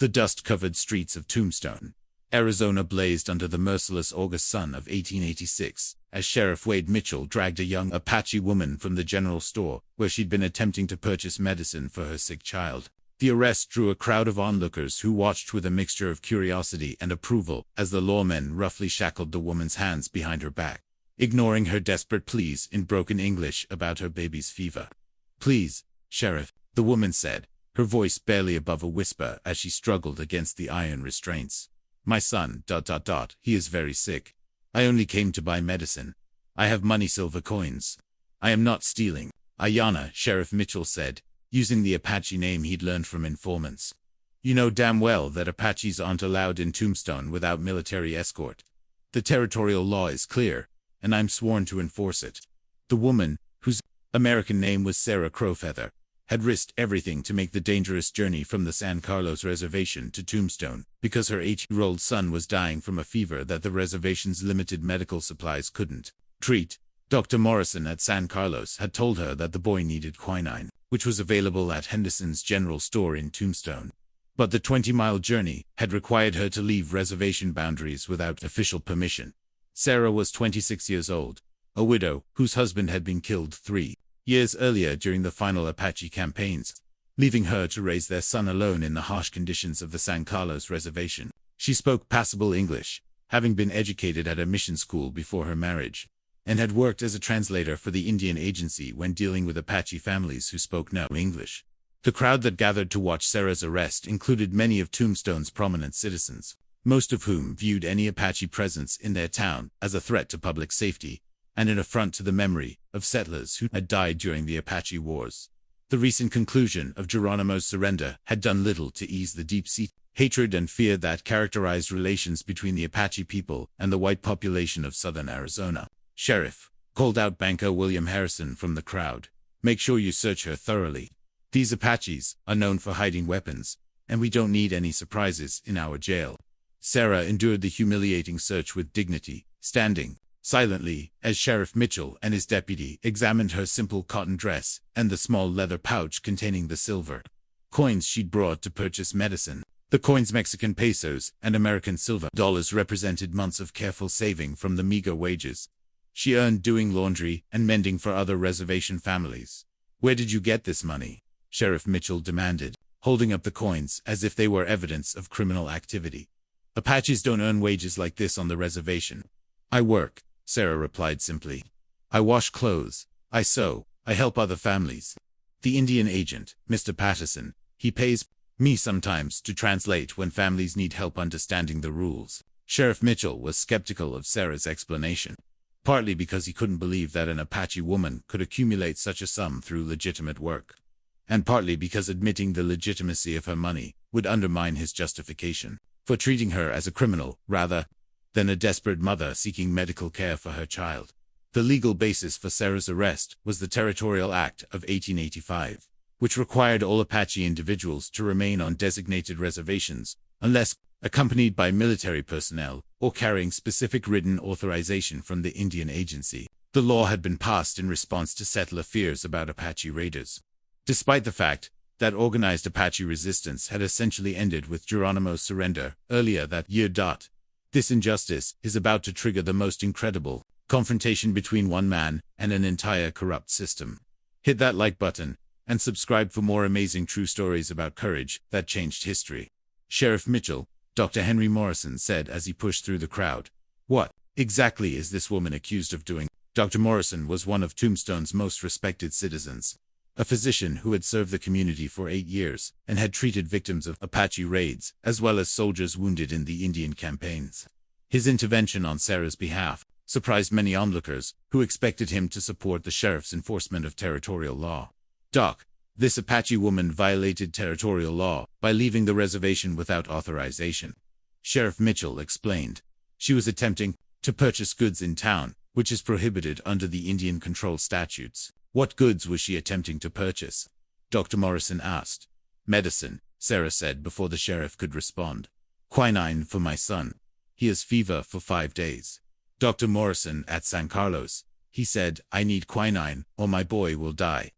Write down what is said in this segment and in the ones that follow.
The dust-covered streets of Tombstone, Arizona blazed under the merciless August sun of 1886, as Sheriff Wade Mitchell dragged a young Apache woman from the general store, where she'd been attempting to purchase medicine for her sick child. The arrest drew a crowd of onlookers who watched with a mixture of curiosity and approval as the lawmen roughly shackled the woman's hands behind her back, ignoring her desperate pleas in broken English about her baby's fever. "Please, Sheriff," the woman said, her voice barely above a whisper as she struggled against the iron restraints. "My son, he is very sick. I only came to buy medicine. I have money, silver coins. I am not stealing." "Ayana," Sheriff Mitchell said, using the Apache name he'd learned from informants. "You know damn well that Apaches aren't allowed in Tombstone without military escort. The territorial law is clear, and I'm sworn to enforce it." The woman, whose American name was Sarah Crowfeather, had risked everything to make the dangerous journey from the San Carlos reservation to Tombstone because her 8-year-old son was dying from a fever that the reservation's limited medical supplies couldn't treat. Dr. Morrison at San Carlos had told her that the boy needed quinine, which was available at Henderson's general store in Tombstone. But the 20-mile journey had required her to leave reservation boundaries without official permission. Sarah was 26 years old, a widow whose husband had been killed 3 years earlier during the final Apache campaigns, leaving her to raise their son alone in the harsh conditions of the San Carlos reservation. She spoke passable English, having been educated at a mission school before her marriage, and had worked as a translator for the Indian Agency when dealing with Apache families who spoke no English. The crowd that gathered to watch Sarah's arrest included many of Tombstone's prominent citizens, most of whom viewed any Apache presence in their town as a threat to public safety and an affront to the memory of settlers who had died during the Apache Wars. The recent conclusion of Geronimo's surrender had done little to ease the deep-seated hatred and fear that characterized relations between the Apache people and the white population of southern Arizona. "Sheriff," called out banker William Harrison from the crowd, "make sure you search her thoroughly. These Apaches are known for hiding weapons, and we don't need any surprises in our jail." Sarah endured the humiliating search with dignity, standing silently as Sheriff Mitchell and his deputy examined her simple cotton dress and the small leather pouch containing the silver coins she'd brought to purchase medicine. The coins, Mexican pesos and American silver dollars, represented months of careful saving from the meager wages she earned doing laundry and mending for other reservation families. "Where did you get this money?" Sheriff Mitchell demanded, holding up the coins as if they were evidence of criminal activity. "Apaches don't earn wages like this on the reservation. I work," Sarah replied simply. "I wash clothes, I sew, I help other families. The Indian agent, Mr. Patterson, he pays me sometimes to translate when families need help understanding the rules." Sheriff Mitchell was skeptical of Sarah's explanation, partly because he couldn't believe that an Apache woman could accumulate such a sum through legitimate work, and partly because admitting the legitimacy of her money would undermine his justification for treating her as a criminal rather than a desperate mother seeking medical care for her child. The legal basis for Sarah's arrest was the Territorial Act of 1885, which required all Apache individuals to remain on designated reservations unless accompanied by military personnel or carrying specific written authorization from the Indian Agency. The law had been passed in response to settler fears about Apache raiders. Despite the fact that organized Apache resistance had essentially ended with Geronimo's surrender earlier that year. This injustice is about to trigger the most incredible confrontation between one man and an entire corrupt system. Hit that like button and subscribe for more amazing true stories about courage that changed history. Sheriff Mitchell, Dr. Henry Morrison, said as he pushed through the crowd. "What exactly is this woman accused of doing?" Dr. Morrison was one of Tombstone's most respected citizens, a physician who had served the community for 8 years and had treated victims of Apache raids as well as soldiers wounded in the Indian campaigns. His intervention on Sarah's behalf surprised many onlookers who expected him to support the sheriff's enforcement of territorial law. "Doc, this Apache woman violated territorial law by leaving the reservation without authorization," Sheriff Mitchell explained. "She was attempting to purchase goods in town, which is prohibited under the Indian control statutes." "What goods was she attempting to purchase?" Dr. Morrison asked. "Medicine," Sarah said before the sheriff could respond. "Quinine for my son. He has fever for 5 days." "Dr. Morrison at San Carlos," he said, "I need quinine or my boy will die."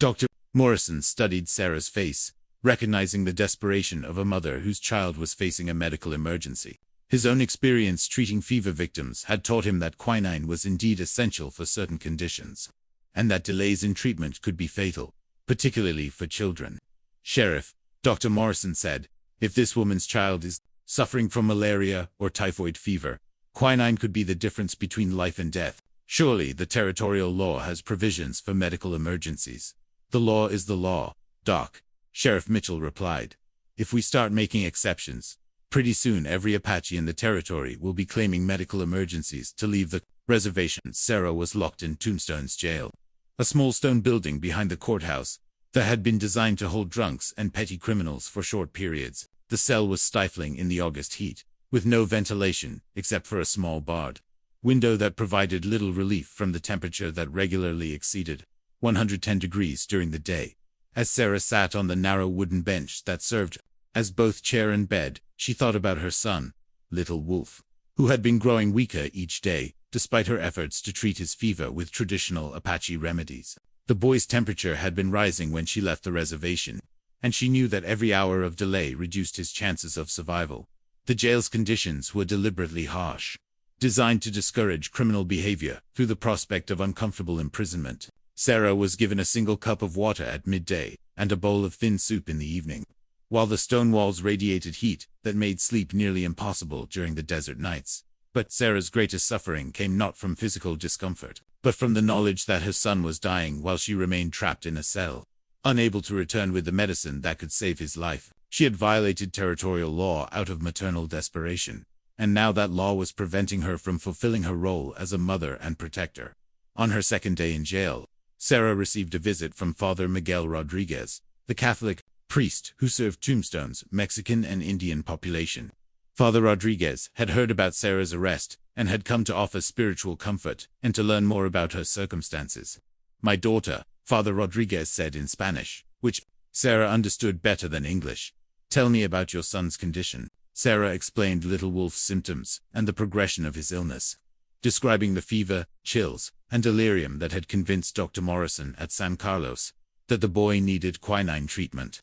Dr. Morrison studied Sarah's face, recognizing the desperation of a mother whose child was facing a medical emergency. His own experience treating fever victims had taught him that quinine was indeed essential for certain conditions, and that delays in treatment could be fatal, particularly for children. Sheriff Dr. Morrison said, "If this woman's child is suffering from malaria or typhoid fever, quinine could be the difference between life and death. Surely the territorial law has provisions for medical emergencies." "The law is the law, Doc," Sheriff Mitchell replied. "If we start making exceptions, pretty soon every Apache in the territory will be claiming medical emergencies to leave the reservation." Sarah was locked in Tombstone's jail, a small stone building behind the courthouse that had been designed to hold drunks and petty criminals for short periods. The cell was stifling in the August heat, with no ventilation except for a small barred window that provided little relief from the temperature that regularly exceeded 110 degrees during the day. As Sarah sat on the narrow wooden bench that served as both chair and bed, she thought about her son, little Wolf, who had been growing weaker each day, despite her efforts to treat his fever with traditional Apache remedies. The boy's temperature had been rising when she left the reservation, and she knew that every hour of delay reduced his chances of survival. The jail's conditions were deliberately harsh, designed to discourage criminal behavior through the prospect of uncomfortable imprisonment. Sarah was given a single cup of water at midday and a bowl of thin soup in the evening, while the stone walls radiated heat that made sleep nearly impossible during the desert nights. But Sarah's greatest suffering came not from physical discomfort, but from the knowledge that her son was dying while she remained trapped in a cell, unable to return with the medicine that could save his life. She had violated territorial law out of maternal desperation, and now that law was preventing her from fulfilling her role as a mother and protector. On her second day in jail, Sarah received a visit from Father Miguel Rodriguez, the Catholic priest who served Tombstone's Mexican and Indian population. Father Rodriguez had heard about Sarah's arrest and had come to offer spiritual comfort and to learn more about her circumstances. "My daughter," Father Rodriguez said in Spanish, which Sarah understood better than English. "Tell me about your son's condition." Sarah explained little Wolf's symptoms and the progression of his illness, describing the fever, chills, and delirium that had convinced Dr. Morrison at San Carlos that the boy needed quinine treatment.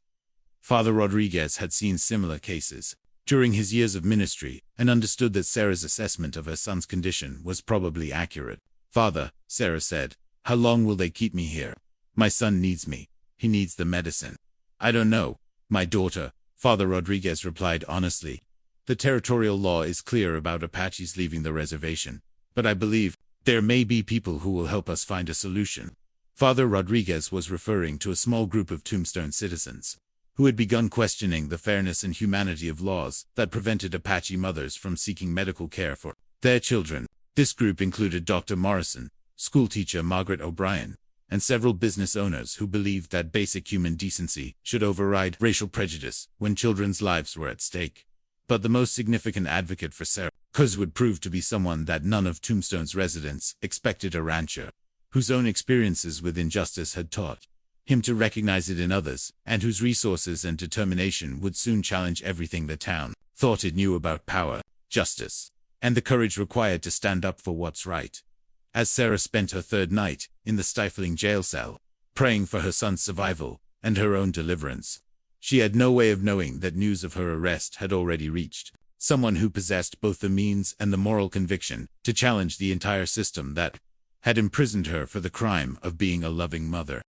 Father Rodriguez had seen similar cases during his years of ministry and understood that Sarah's assessment of her son's condition was probably accurate. "Father," Sarah said, "how long will they keep me here? My son needs me. He needs the medicine." "I don't know, my daughter," Father Rodriguez replied honestly. "The territorial law is clear about Apaches leaving the reservation, but I believe there may be people who will help us find a solution." Father Rodriguez was referring to a small group of Tombstone citizens who had begun questioning the fairness and humanity of laws that prevented Apache mothers from seeking medical care for their children. This group included Dr. Morrison, schoolteacher Margaret O'Brien, and several business owners who believed that basic human decency should override racial prejudice when children's lives were at stake. But the most significant advocate for Sarah would prove to be someone that none of Tombstone's residents expected: a rancher, whose own experiences with injustice had taught him to recognize it in others, and whose resources and determination would soon challenge everything the town thought it knew about power, justice, and the courage required to stand up for what's right. As Sarah spent her third night in the stifling jail cell, praying for her son's survival and her own deliverance, she had no way of knowing that news of her arrest had already reached someone who possessed both the means and the moral conviction to challenge the entire system that had imprisoned her for the crime of being a loving mother.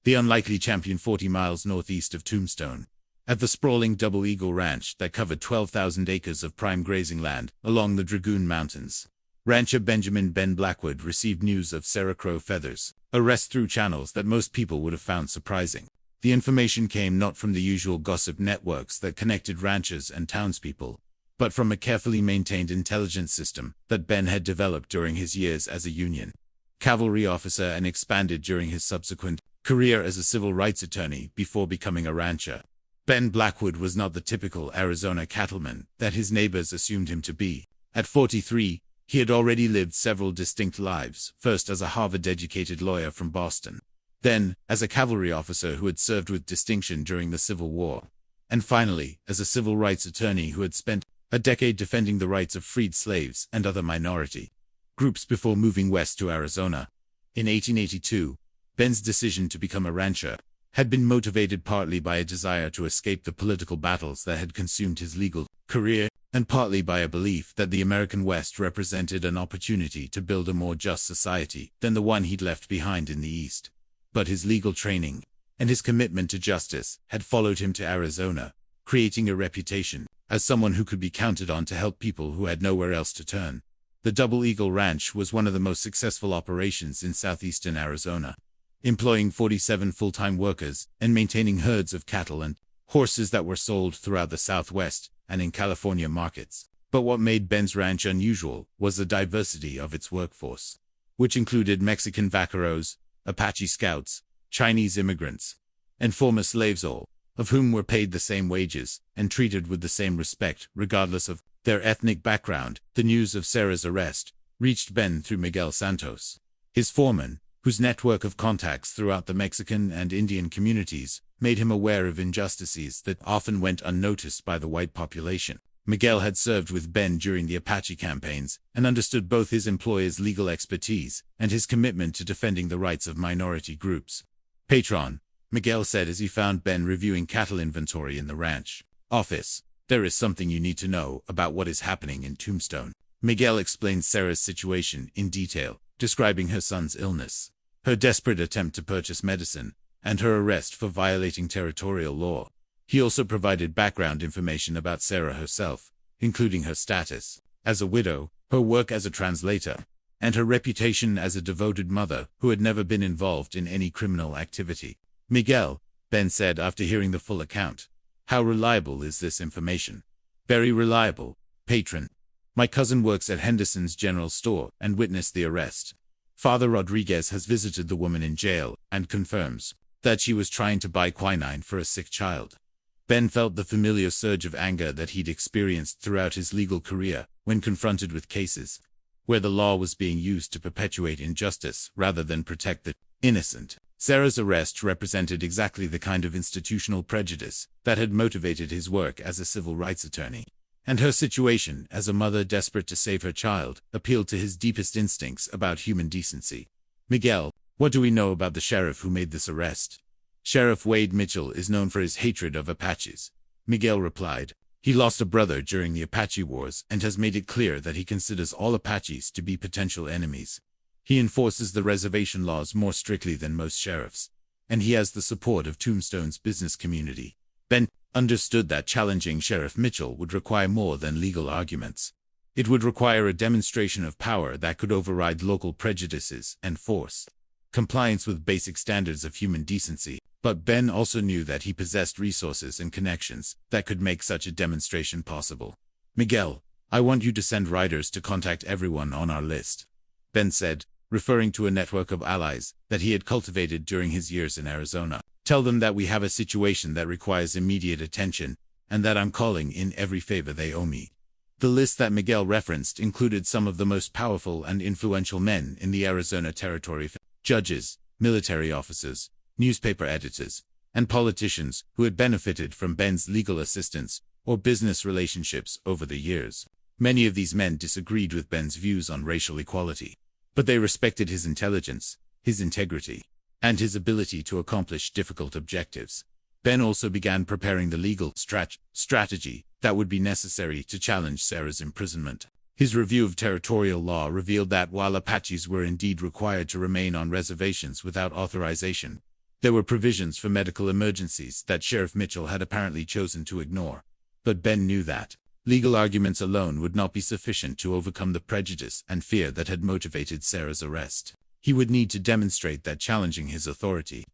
The unlikely champion 40 miles northeast of Tombstone, at the sprawling Double Eagle Ranch that covered 12,000 acres of prime grazing land along the Dragoon Mountains. Rancher Benjamin "Ben Blackwood received news of Sarah Crow Feather's arrest through channels that most people would have found surprising. The information came not from the usual gossip networks that connected ranchers and townspeople, but from a carefully maintained intelligence system that Ben had developed during his years as a Union cavalry officer and expanded during his subsequent career as a civil rights attorney before becoming a rancher. Ben Blackwood was not the typical Arizona cattleman that his neighbors assumed him to be. At 43, he had already lived several distinct lives, first as a Harvard-educated lawyer from Boston, then as a cavalry officer who had served with distinction during the Civil War, and finally as a civil rights attorney who had spent a decade defending the rights of freed slaves and other minority groups before moving west to Arizona. In 1882, Ben's decision to become a rancher had been motivated partly by a desire to escape the political battles that had consumed his legal career, and partly by a belief that the American West represented an opportunity to build a more just society than the one he'd left behind in the East. But his legal training and his commitment to justice had followed him to Arizona, creating a reputation as someone who could be counted on to help people who had nowhere else to turn. The Double Eagle Ranch was one of the most successful operations in southeastern Arizona, employing 47 full-time workers and maintaining herds of cattle and horses that were sold throughout the Southwest and in California markets. But what made Ben's ranch unusual was the diversity of its workforce, which included Mexican vaqueros, Apache scouts, Chinese immigrants, and former slaves, all of whom were paid the same wages and treated with the same respect regardless of their ethnic background. The news of Sarah's arrest reached Ben through Miguel Santos, his foreman, whose network of contacts throughout the Mexican and Indian communities made him aware of injustices that often went unnoticed by the white population. Miguel had served with Ben during the Apache campaigns and understood both his employer's legal expertise and his commitment to defending the rights of minority groups. "Patron," Miguel said as he found Ben reviewing cattle inventory in the ranch office, "there is something you need to know about what is happening in Tombstone." Miguel explained Sarah's situation in detail, describing her son's illness, her desperate attempt to purchase medicine, and her arrest for violating territorial law. He also provided background information about Sarah herself, including her status as a widow, her work as a translator, and her reputation as a devoted mother who had never been involved in any criminal activity. "Miguel," Ben said after hearing the full account, "how reliable is this information?" "Very reliable, patron. My cousin works at Henderson's General Store and witnessed the arrest. Father Rodriguez has visited the woman in jail and confirms that she was trying to buy quinine for a sick child." Ben felt the familiar surge of anger that he'd experienced throughout his legal career when confronted with cases where the law was being used to perpetuate injustice rather than protect the innocent. Sarah's arrest represented exactly the kind of institutional prejudice that had motivated his work as a civil rights attorney. And her situation, as a mother desperate to save her child, appealed to his deepest instincts about human decency. "Miguel, what do we know about the sheriff who made this arrest?" "Sheriff Wade Mitchell is known for his hatred of Apaches," Miguel replied. "He lost a brother during the Apache Wars and has made it clear that he considers all Apaches to be potential enemies. He enforces the reservation laws more strictly than most sheriffs, and he has the support of Tombstone's business community." Ben understood that challenging Sheriff Mitchell would require more than legal arguments. It would require a demonstration of power that could override local prejudices and force compliance with basic standards of human decency. But Ben also knew that he possessed resources and connections that could make such a demonstration possible. "Miguel, I want you to send riders to contact everyone on our list," Ben said, referring to a network of allies that he had cultivated during his years in Arizona. "Tell them that we have a situation that requires immediate attention, and that I'm calling in every favor they owe me." The list that Miguel referenced included some of the most powerful and influential men in the Arizona Territory: judges, military officers, newspaper editors, and politicians who had benefited from Ben's legal assistance or business relationships over the years. Many of these men disagreed with Ben's views on racial equality, but they respected his intelligence, his integrity, and his ability to accomplish difficult objectives. Ben also began preparing the legal strategy that would be necessary to challenge Sarah's imprisonment. His review of territorial law revealed that while Apaches were indeed required to remain on reservations without authorization, there were provisions for medical emergencies that Sheriff Mitchell had apparently chosen to ignore. But Ben knew that legal arguments alone would not be sufficient to overcome the prejudice and fear that had motivated Sarah's arrest. He would need to demonstrate that challenging his authority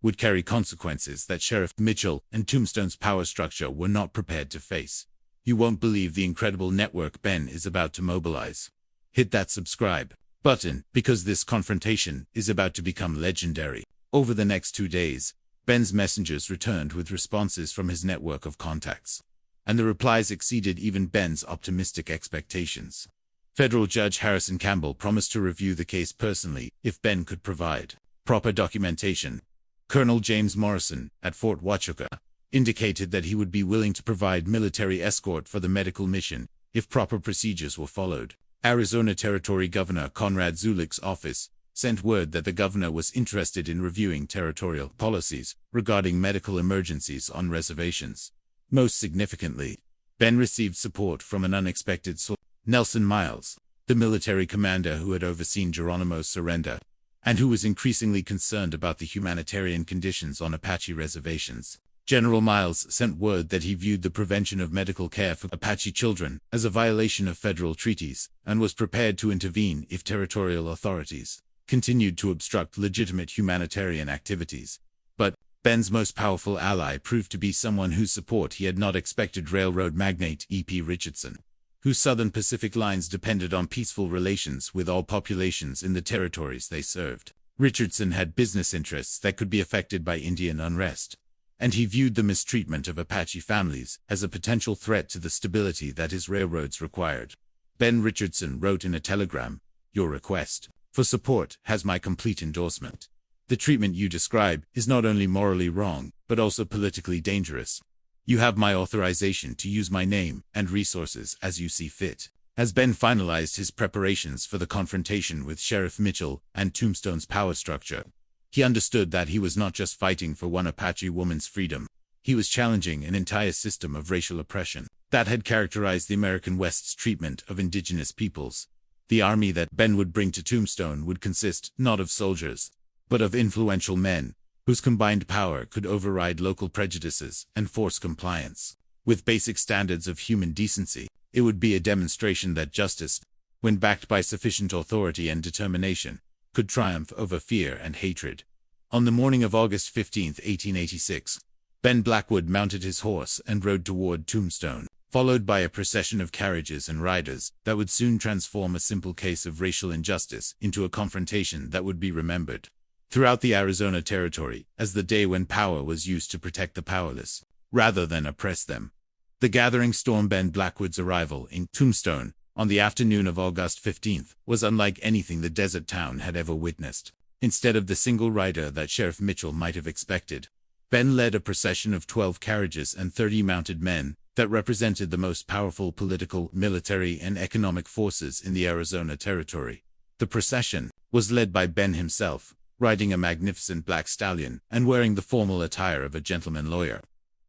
would carry consequences that Sheriff Mitchell and Tombstone's power structure were not prepared to face. You won't believe the incredible network Ben is about to mobilize. Hit that subscribe button, because this confrontation is about to become legendary. Over the next 2 days, Ben's messengers returned with responses from his network of contacts, and the replies exceeded even Ben's optimistic expectations. Federal Judge Harrison Campbell promised to review the case personally if Ben could provide proper documentation. Colonel James Morrison, at Fort Huachuca, indicated that he would be willing to provide military escort for the medical mission if proper procedures were followed. Arizona Territory Governor Conrad Zulick's office sent word that the governor was interested in reviewing territorial policies regarding medical emergencies on reservations. Most significantly, Ben received support from an unexpected source, Nelson Miles, the military commander who had overseen Geronimo's surrender, and who was increasingly concerned about the humanitarian conditions on Apache reservations. General Miles sent word that he viewed the prevention of medical care for Apache children as a violation of federal treaties, and was prepared to intervene if territorial authorities continued to obstruct legitimate humanitarian activities. But Ben's most powerful ally proved to be someone whose support he had not expected: railroad magnate E.P. Richardson, whose Southern Pacific lines depended on peaceful relations with all populations in the territories they served. Richardson had business interests that could be affected by Indian unrest, and he viewed the mistreatment of Apache families as a potential threat to the stability that his railroads required. Ben Richardson wrote in a telegram, "Your request for support has my complete endorsement. The treatment you describe is not only morally wrong, but also politically dangerous. You have my authorization to use my name and resources as you see fit." As Ben finalized his preparations for the confrontation with Sheriff Mitchell and Tombstone's power structure, he understood that he was not just fighting for one Apache woman's freedom. He was challenging an entire system of racial oppression that had characterized the American West's treatment of indigenous peoples. The army that Ben would bring to Tombstone would consist not of soldiers, but of influential men whose combined power could override local prejudices and force compliance with basic standards of human decency. It would be a demonstration that justice, when backed by sufficient authority and determination, could triumph over fear and hatred. On the morning of August 15, 1886, Ben Blackwood mounted his horse and rode toward Tombstone, followed by a procession of carriages and riders that would soon transform a simple case of racial injustice into a confrontation that would be remembered throughout the Arizona Territory as the day when power was used to protect the powerless, rather than oppress them. The gathering storm. Ben Blackwood's arrival in Tombstone on the afternoon of August 15th was unlike anything the desert town had ever witnessed. Instead of the single rider that Sheriff Mitchell might have expected, Ben led a procession of 12 carriages and 30 mounted men that represented the most powerful political, military, and economic forces in the Arizona Territory. The procession was led by Ben himself, riding a magnificent black stallion and wearing the formal attire of a gentleman lawyer,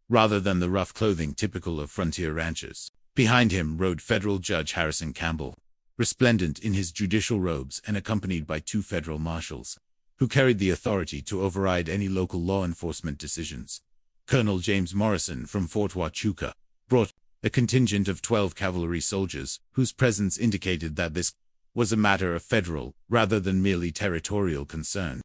rather than the rough clothing typical of frontier ranchers. Behind him rode Federal Judge Harrison Campbell, resplendent in his judicial robes and accompanied by 2 federal marshals, who carried the authority to override any local law enforcement decisions. Colonel James Morrison from Fort Huachuca brought a contingent of 12 cavalry soldiers, whose presence indicated that this was a matter of federal, rather than merely territorial concern.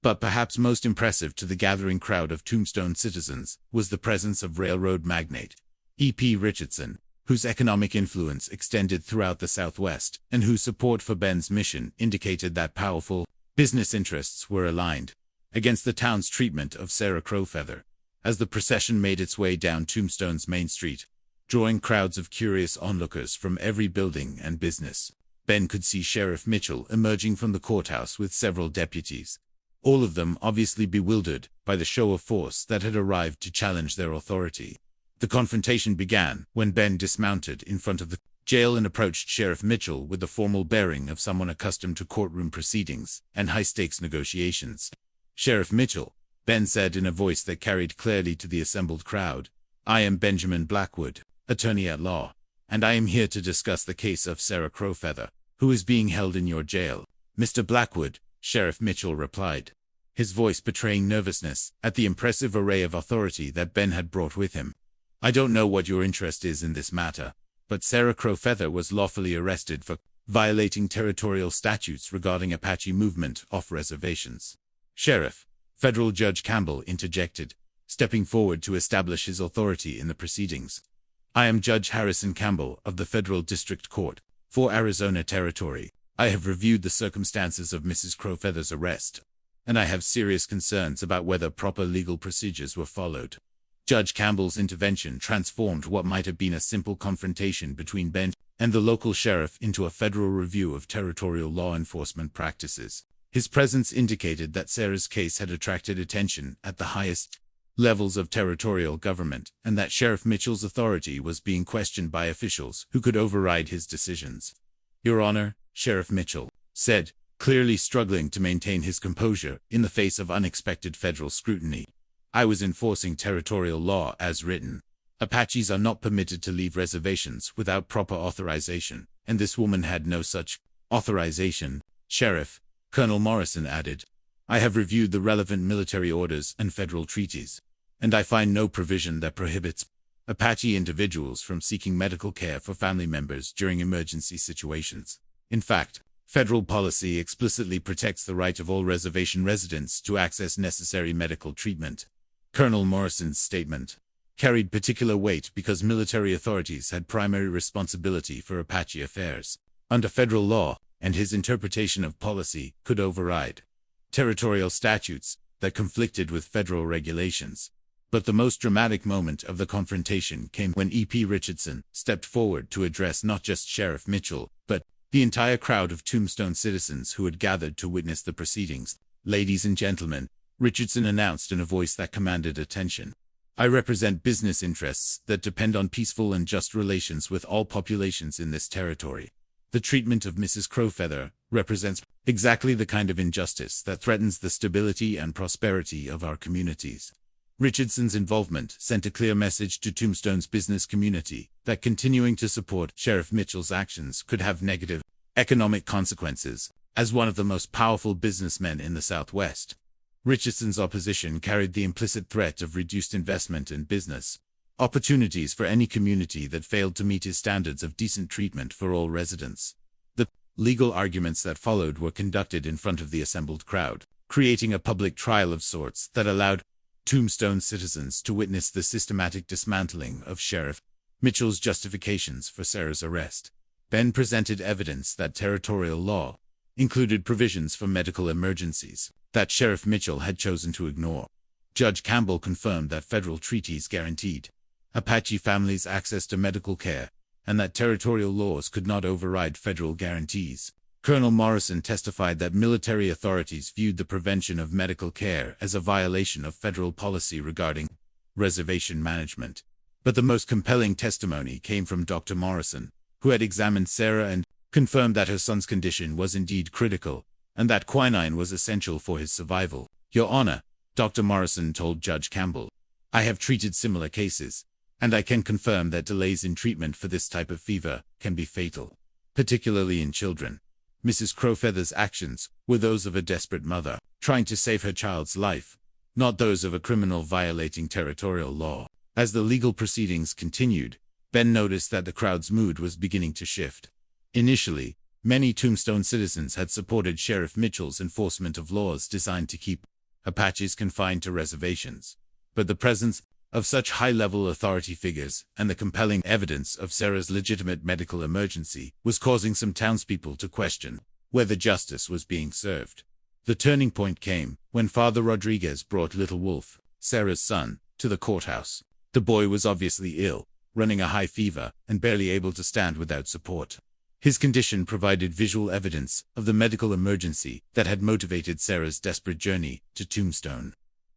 But perhaps most impressive to the gathering crowd of Tombstone citizens was the presence of railroad magnate E.P. Richardson, whose economic influence extended throughout the Southwest, and whose support for Ben's mission indicated that powerful business interests were aligned against the town's treatment of Sarah Crowfeather. As the procession made its way down Tombstone's main street, drawing crowds of curious onlookers from every building and business, Ben could see Sheriff Mitchell emerging from the courthouse with several deputies, all of them obviously bewildered by the show of force that had arrived to challenge their authority. The confrontation began when Ben dismounted in front of the jail and approached Sheriff Mitchell with the formal bearing of someone accustomed to courtroom proceedings and high-stakes negotiations. "Sheriff Mitchell," Ben said in a voice that carried clearly to the assembled crowd, "I am Benjamin Blackwood, attorney at law, and I am here to discuss the case of Sarah Crowfeather, who is being held in your jail." "Mr. Blackwood," Sheriff Mitchell replied, his voice betraying nervousness at the impressive array of authority that Ben had brought with him, "I don't know what your interest is in this matter, but Sarah Crowfeather was lawfully arrested for violating territorial statutes regarding Apache movement off reservations." "Sheriff," Federal Judge Campbell interjected, stepping forward to establish his authority in the proceedings. "I am Judge Harrison Campbell of the Federal District Court for Arizona Territory. I have reviewed the circumstances of Mrs. Crowfeather's arrest, and I have serious concerns about whether proper legal procedures were followed." Judge Campbell's intervention transformed what might have been a simple confrontation between Ben and the local sheriff into a federal review of territorial law enforcement practices. His presence indicated that Sarah's case had attracted attention at the highest levels of territorial government, and that Sheriff Mitchell's authority was being questioned by officials who could override his decisions. "Your Honor," Sheriff Mitchell said, clearly struggling to maintain his composure in the face of unexpected federal scrutiny. I was enforcing territorial law as written. Apaches are not permitted to leave reservations without proper authorization, and this woman had no such authorization. Sheriff, Colonel Morrison added, I have reviewed the relevant military orders and federal treaties, and I find no provision that prohibits Apache individuals from seeking medical care for family members during emergency situations. In fact, federal policy explicitly protects the right of all reservation residents to access necessary medical treatment. Colonel Morrison's statement carried particular weight because military authorities had primary responsibility for Apache affairs under federal law, and his interpretation of policy could override territorial statutes that conflicted with federal regulations. But the most dramatic moment of the confrontation came when E.P. Richardson stepped forward to address not just Sheriff Mitchell, but the entire crowd of Tombstone citizens who had gathered to witness the proceedings. Ladies and gentlemen, Richardson announced in a voice that commanded attention, I represent business interests that depend on peaceful and just relations with all populations in this territory. The treatment of Mrs. Crowfeather represents exactly the kind of injustice that threatens the stability and prosperity of our communities. Richardson's involvement sent a clear message to Tombstone's business community that continuing to support Sheriff Mitchell's actions could have negative economic consequences. As one of the most powerful businessmen in the Southwest, Richardson's opposition carried the implicit threat of reduced investment and business opportunities for any community that failed to meet his standards of decent treatment for all residents. The legal arguments that followed were conducted in front of the assembled crowd, creating a public trial of sorts that allowed Tombstone citizens to witness the systematic dismantling of Sheriff Mitchell's justifications for Sarah's arrest. Ben presented evidence that territorial law included provisions for medical emergencies that Sheriff Mitchell had chosen to ignore. Judge Campbell confirmed that federal treaties guaranteed Apache families access to medical care, and that territorial laws could not override federal guarantees. Colonel Morrison testified that military authorities viewed the prevention of medical care as a violation of federal policy regarding reservation management. But the most compelling testimony came from Dr. Morrison, who had examined Sarah and confirmed that her son's condition was indeed critical, and that quinine was essential for his survival. Your Honor, Dr. Morrison told Judge Campbell, I have treated similar cases, and I can confirm that delays in treatment for this type of fever can be fatal, particularly in children. Mrs. Crowfeather's actions were those of a desperate mother, trying to save her child's life, not those of a criminal violating territorial law. As the legal proceedings continued, Ben noticed that the crowd's mood was beginning to shift. Initially, many Tombstone citizens had supported Sheriff Mitchell's enforcement of laws designed to keep Apaches confined to reservations. But the presence of such high-level authority figures and the compelling evidence of Sarah's legitimate medical emergency was causing some townspeople to question whether justice was being served. The turning point came when Father Rodriguez brought Little Wolf, Sarah's son, to the courthouse. The boy was obviously ill, running a high fever, and barely able to stand without support. His condition provided visual evidence of the medical emergency that had motivated Sarah's desperate journey to Tombstone.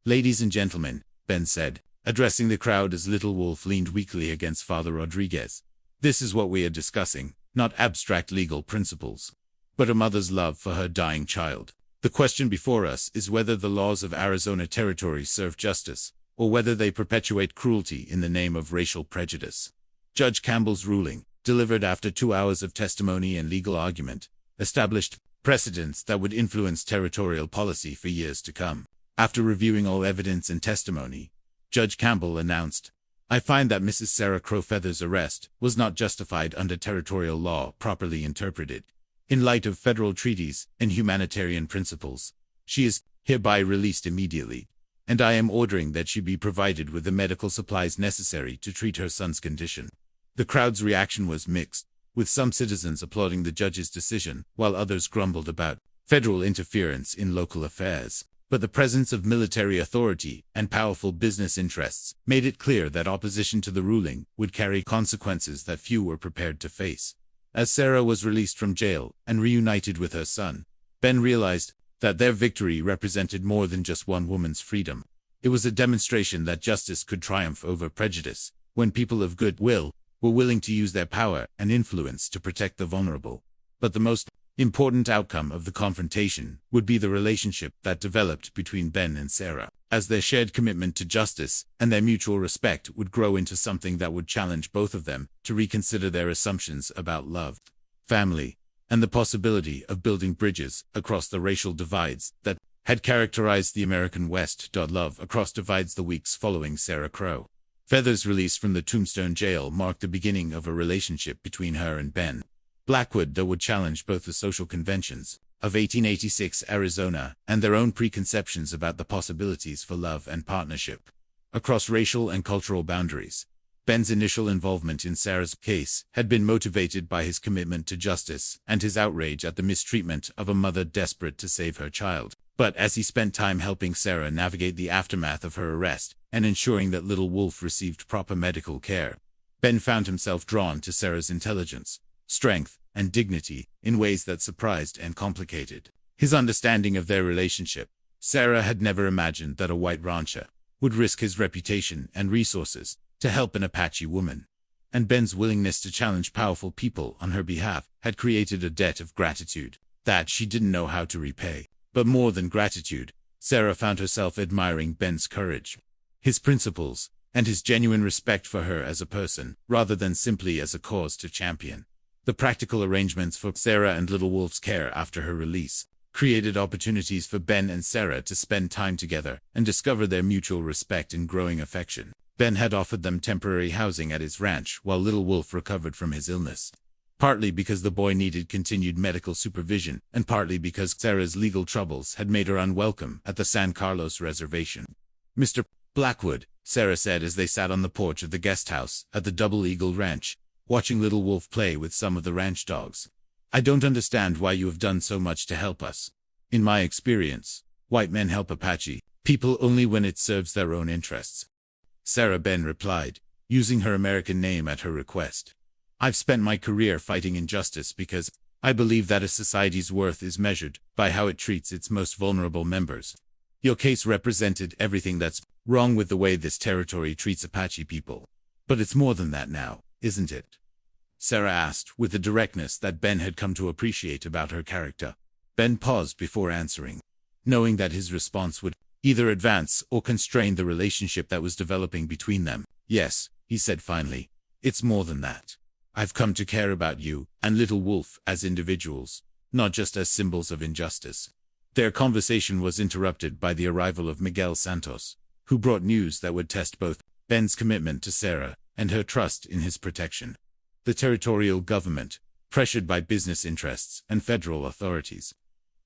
Ladies and gentlemen, Ben said, addressing the crowd as Little Wolf leaned weakly against Father Rodriguez. This is what we are discussing, not abstract legal principles, but a mother's love for her dying child. The question before us is whether the laws of Arizona Territory serve justice, or whether they perpetuate cruelty in the name of racial prejudice. Judge Campbell's ruling, delivered after 2 hours of testimony and legal argument, established precedents that would influence territorial policy for years to come. After reviewing all evidence and testimony, Judge Campbell announced, I find that Mrs. Sarah Crowfeather's arrest was not justified under territorial law properly interpreted. In light of federal treaties and humanitarian principles, she is hereby released immediately, and I am ordering that she be provided with the medical supplies necessary to treat her son's condition. The crowd's reaction was mixed, with some citizens applauding the judge's decision, while others grumbled about federal interference in local affairs. But the presence of military authority and powerful business interests made it clear that opposition to the ruling would carry consequences that few were prepared to face. As Sarah was released from jail and reunited with her son, Ben realized that their victory represented more than just one woman's freedom. It was a demonstration that justice could triumph over prejudice, when people of good will were willing to use their power and influence to protect the vulnerable. But the most important outcome of the confrontation would be the relationship that developed between Ben and Sarah, as their shared commitment to justice and their mutual respect would grow into something that would challenge both of them to reconsider their assumptions about love, family, and the possibility of building bridges across the racial divides that had characterized the American West. Love across divides. The weeks following Sarah Feather's release from the Tombstone jail marked the beginning of a relationship between her and Ben Blackwood that would challenge both the social conventions of 1886 Arizona and their own preconceptions about the possibilities for love and partnership across racial and cultural boundaries. Ben's initial involvement in Sarah's case had been motivated by his commitment to justice and his outrage at the mistreatment of a mother desperate to save her child. But as he spent time helping Sarah navigate the aftermath of her arrest and ensuring that little Wolf received proper medical care, Ben found himself drawn to Sarah's intelligence, strength, and dignity in ways that surprised and complicated his understanding of their relationship. Sarah had never imagined that a white rancher would risk his reputation and resources to help an Apache woman, and Ben's willingness to challenge powerful people on her behalf had created a debt of gratitude that she didn't know how to repay. But more than gratitude, Sarah found herself admiring Ben's courage, his principles, and his genuine respect for her as a person, rather than simply as a cause to champion. The practical arrangements for Sarah and Little Wolf's care after her release created opportunities for Ben and Sarah to spend time together and discover their mutual respect and growing affection. Ben had offered them temporary housing at his ranch while Little Wolf recovered from his illness, partly because the boy needed continued medical supervision, and partly because Sarah's legal troubles had made her unwelcome at the San Carlos reservation. "Mr. Blackwood," Sarah said as they sat on the porch of the guest house at the Double Eagle Ranch, watching Little Wolf play with some of the ranch dogs, "I don't understand why you have done so much to help us. In my experience, white men help Apache people only when it serves their own interests." Sarah, Ben replied, using her American name at her request. "I've spent my career fighting injustice because I believe that a society's worth is measured by how it treats its most vulnerable members. Your case represented everything that's wrong with the way this territory treats Apache people. But it's more than that now, isn't it?" Sarah asked with the directness that Ben had come to appreciate about her character. Ben paused before answering, knowing that his response would either advance or constrain the relationship that was developing between them. "Yes," he said finally, "it's more than that. I've come to care about you and Little Wolf as individuals, not just as symbols of injustice." Their conversation was interrupted by the arrival of Miguel Santos, who brought news that would test both Ben's commitment to Sarah and her trust in his protection. The territorial government, pressured by business interests and federal authorities,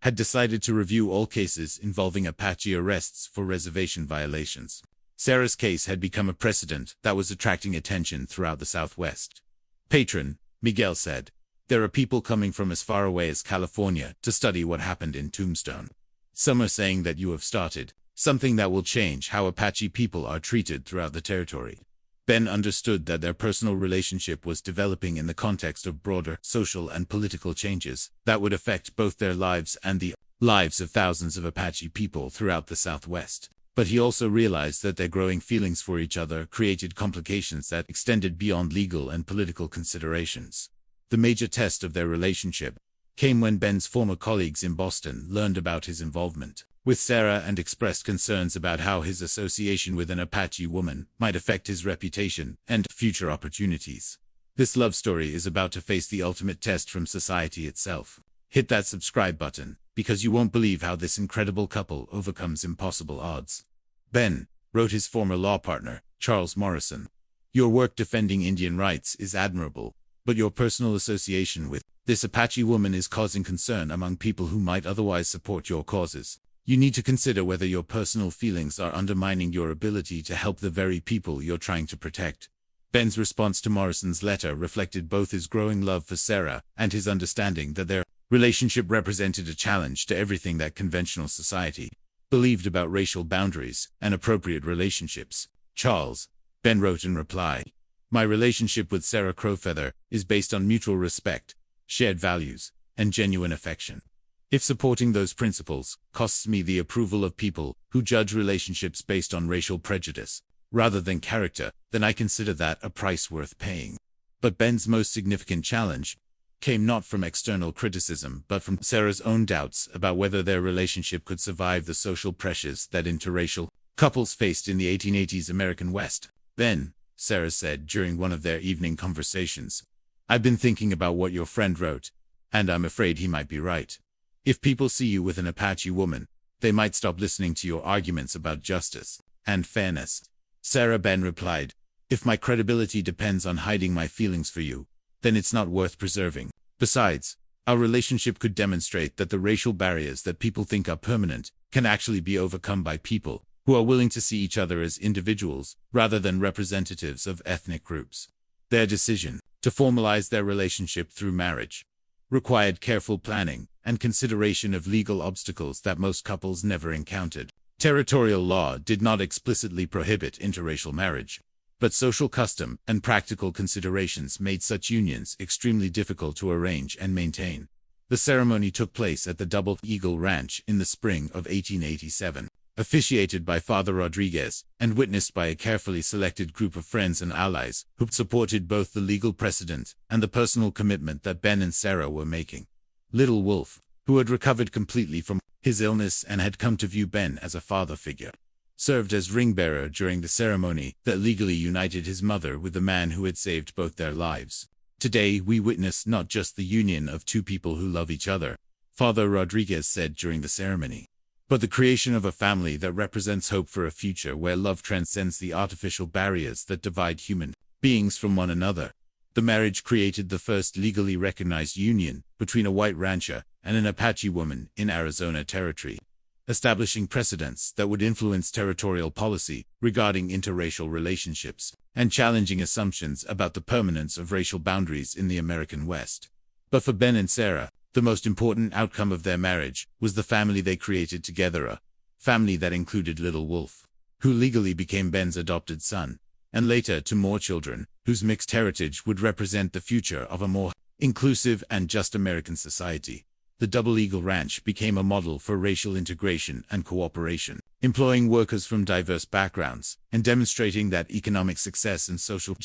had decided to review all cases involving Apache arrests for reservation violations. Sarah's case had become a precedent that was attracting attention throughout the Southwest. "Patron," Miguel said, "there are people coming from as far away as California to study what happened in Tombstone. Some are saying that you have started something that will change how Apache people are treated throughout the territory." Ben understood that their personal relationship was developing in the context of broader social and political changes that would affect both their lives and the lives of thousands of Apache people throughout the Southwest. But he also realized that their growing feelings for each other created complications that extended beyond legal and political considerations. The major test of their relationship came when Ben's former colleagues in Boston learned about his involvement with Sarah and expressed concerns about how his association with an Apache woman might affect his reputation and future opportunities. This love story is about to face the ultimate test from society itself. Hit that subscribe button, because you won't believe how this incredible couple overcomes impossible odds. "Ben," wrote his former law partner, Charles Morrison, "your work defending Indian rights is admirable, but your personal association with this Apache woman is causing concern among people who might otherwise support your causes. You need to consider whether your personal feelings are undermining your ability to help the very people you're trying to protect." Ben's response to Morrison's letter reflected both his growing love for Sarah and his understanding that their relationship represented a challenge to everything that conventional society believed about racial boundaries and appropriate relationships. "Charles," Ben wrote in reply, "my relationship with Sarah Crowfeather is based on mutual respect, shared values, and genuine affection. If supporting those principles costs me the approval of people who judge relationships based on racial prejudice rather than character, then I consider that a price worth paying." But Ben's most significant challenge came not from external criticism but from Sarah's own doubts about whether their relationship could survive the social pressures that interracial couples faced in the 1880s American West. "Ben," Sarah said during one of their evening conversations, "I've been thinking about what your friend wrote, and I'm afraid he might be right. If people see you with an Apache woman, they might stop listening to your arguments about justice and fairness." Sarah Ben replied, "If my credibility depends on hiding my feelings for you, then it's not worth preserving. Besides, our relationship could demonstrate that the racial barriers that people think are permanent can actually be overcome by people who are willing to see each other as individuals rather than representatives of ethnic groups." Their decision to formalize their relationship through marriage required careful planning and consideration of legal obstacles that most couples never encountered. Territorial law did not explicitly prohibit interracial marriage, but social custom and practical considerations made such unions extremely difficult to arrange and maintain. The ceremony took place at the Double Eagle Ranch in the spring of 1887, officiated by Father Rodriguez and witnessed by a carefully selected group of friends and allies who supported both the legal precedent and the personal commitment that Ben and Sarah were making. Little Wolf, who had recovered completely from his illness and had come to view Ben as a father figure, served as ring-bearer during the ceremony that legally united his mother with the man who had saved both their lives. "Today we witness not just the union of two people who love each other," Father Rodriguez said during the ceremony, "but the creation of a family that represents hope for a future where love transcends the artificial barriers that divide human beings from one another." The marriage created the first legally recognized union between a white rancher and an Apache woman in Arizona Territory, establishing precedents that would influence territorial policy regarding interracial relationships and challenging assumptions about the permanence of racial boundaries in the American West. But for Ben and Sarah, the most important outcome of their marriage was the family they created together, a family that included Little Wolf, who legally became Ben's adopted son, and later to more children, whose mixed heritage would represent the future of a more inclusive and just American society. The Double Eagle Ranch became a model for racial integration and cooperation, employing workers from diverse backgrounds and demonstrating that economic success and social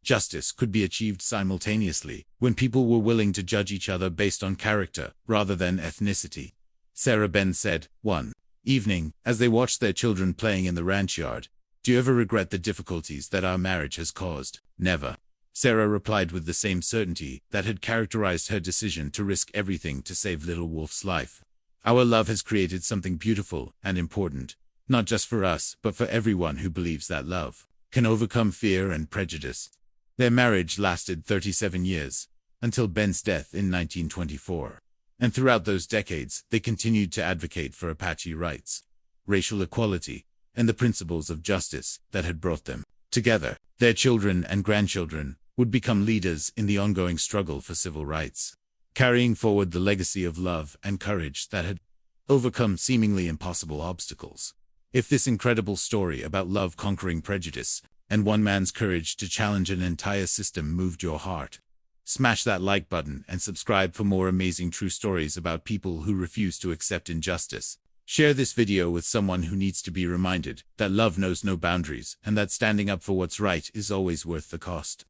justice could be achieved simultaneously when people were willing to judge each other based on character rather than ethnicity. Sarah Ben said, one evening, as they watched their children playing in the ranch yard, "Do you ever regret the difficulties that our marriage has caused?" "Never," Sarah replied with the same certainty that had characterized her decision to risk everything to save Little Wolf's life. "Our love has created something beautiful and important, not just for us, but for everyone who believes that love can overcome fear and prejudice." Their marriage lasted 37 years, until Ben's death in 1924. And throughout those decades, they continued to advocate for Apache rights, racial equality, and the principles of justice that had brought them together. Their children and grandchildren would become leaders in the ongoing struggle for civil rights, carrying forward the legacy of love and courage that had overcome seemingly impossible obstacles. If this incredible story about love conquering prejudice and one man's courage to challenge an entire system moved your heart, smash that like button and subscribe for more amazing true stories about people who refuse to accept injustice. Share this video with someone who needs to be reminded that love knows no boundaries and that standing up for what's right is always worth the cost.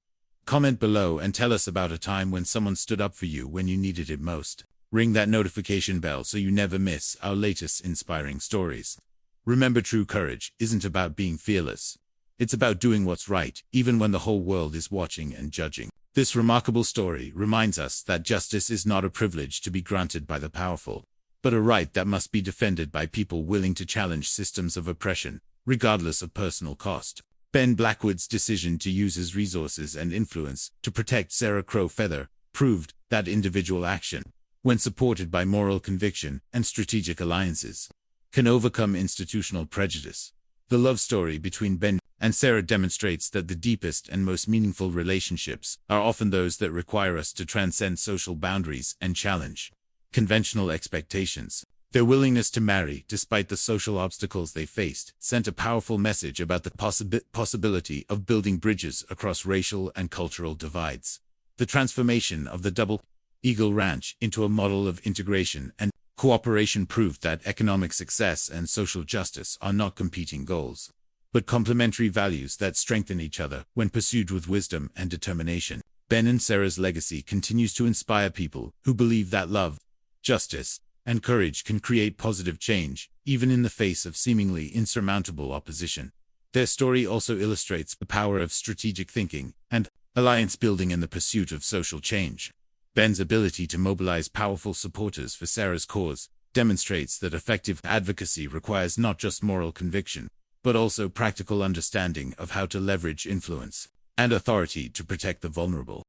Comment below and tell us about a time when someone stood up for you when you needed it most. Ring that notification bell so you never miss our latest inspiring stories. Remember, true courage isn't about being fearless. It's about doing what's right, even when the whole world is watching and judging. This remarkable story reminds us that justice is not a privilege to be granted by the powerful, but a right that must be defended by people willing to challenge systems of oppression, regardless of personal cost. Ben Blackwood's decision to use his resources and influence to protect Sarah Crow Feather proved that individual action, when supported by moral conviction and strategic alliances, can overcome institutional prejudice. The love story between Ben and Sarah demonstrates that the deepest and most meaningful relationships are often those that require us to transcend social boundaries and challenge conventional expectations. Their willingness to marry, despite the social obstacles they faced, sent a powerful message about the possibility of building bridges across racial and cultural divides. The transformation of the Double Eagle Ranch into a model of integration and cooperation proved that economic success and social justice are not competing goals, but complementary values that strengthen each other when pursued with wisdom and determination. Ben and Sarah's legacy continues to inspire people who believe that love, justice, and courage can create positive change, even in the face of seemingly insurmountable opposition. Their story also illustrates the power of strategic thinking and alliance building in the pursuit of social change. Ben's ability to mobilize powerful supporters for Sarah's cause demonstrates that effective advocacy requires not just moral conviction, but also practical understanding of how to leverage influence and authority to protect the vulnerable.